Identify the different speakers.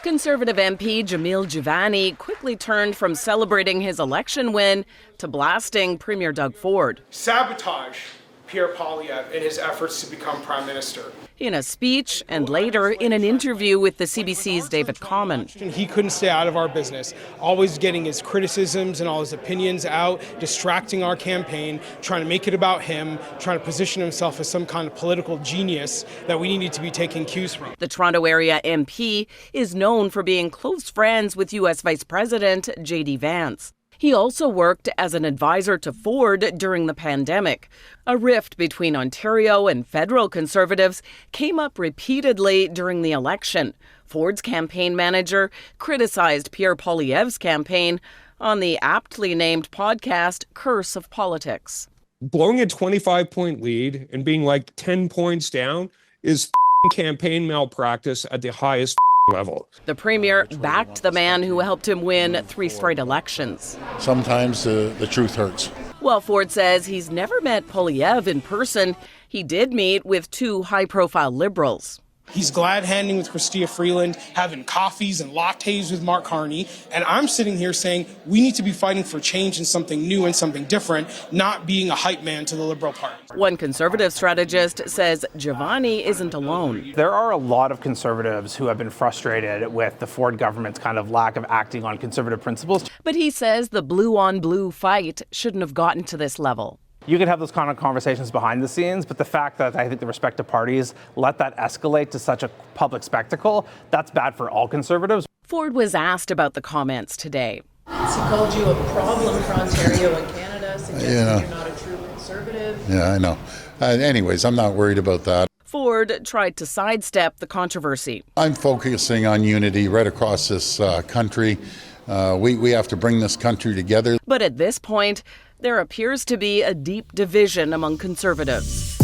Speaker 1: Conservative MP Jamil Jivani quickly turned from celebrating his election win to blasting Premier Doug Ford.
Speaker 2: Sabotage Pierre Poilievre in his efforts to become Prime Minister.
Speaker 1: In a speech and later in an interview with the CBC's David Common.
Speaker 2: He couldn't stay out of our business, always getting his criticisms and all his opinions out, distracting our campaign, trying to make it about him, trying to position himself as some kind of political genius that we needed to be taking cues from.
Speaker 1: The Toronto area MP is known for being close friends with U.S. Vice President J.D. Vance. He also worked as an advisor to Ford during the pandemic. A rift between Ontario and federal Conservatives came up repeatedly during the election. Ford's campaign manager criticized Pierre Poilievre's campaign on the aptly named podcast Curse of Politics.
Speaker 3: Blowing a 25-point lead and being like 10 points down is campaign malpractice at the highest level.
Speaker 1: The premier backed the man who helped him win 3 straight elections.
Speaker 4: Sometimes the truth hurts.
Speaker 1: While Ford says he's never met Poilievre in person, he did meet with 2 high-profile Liberals.
Speaker 2: He's glad-handing with Chrystia Freeland, having coffees and lattes with Mark Carney, and I'm sitting here saying we need to be fighting for change and something new and something different, not being a hype man to the Liberal Party.
Speaker 1: One Conservative strategist says Jivani isn't alone.
Speaker 5: There are a lot of Conservatives who have been frustrated with the Ford government's kind of lack of acting on Conservative principles.
Speaker 1: But he says the blue-on-blue fight shouldn't have gotten to this level.
Speaker 5: You can have those kind of conversations behind the scenes, but the fact that I think the respective parties let that escalate to such a public spectacle, that's bad for all Conservatives.
Speaker 1: Ford was asked about the comments today.
Speaker 6: He called you a problem for Ontario and Canada, suggesting you're not a true Conservative.
Speaker 4: Yeah, I know. Anyways, I'm not worried about that.
Speaker 1: Ford tried to sidestep the controversy.
Speaker 4: I'm focusing on unity right across this country. We have to bring this country together.
Speaker 1: But at this point, there appears to be a deep division among Conservatives.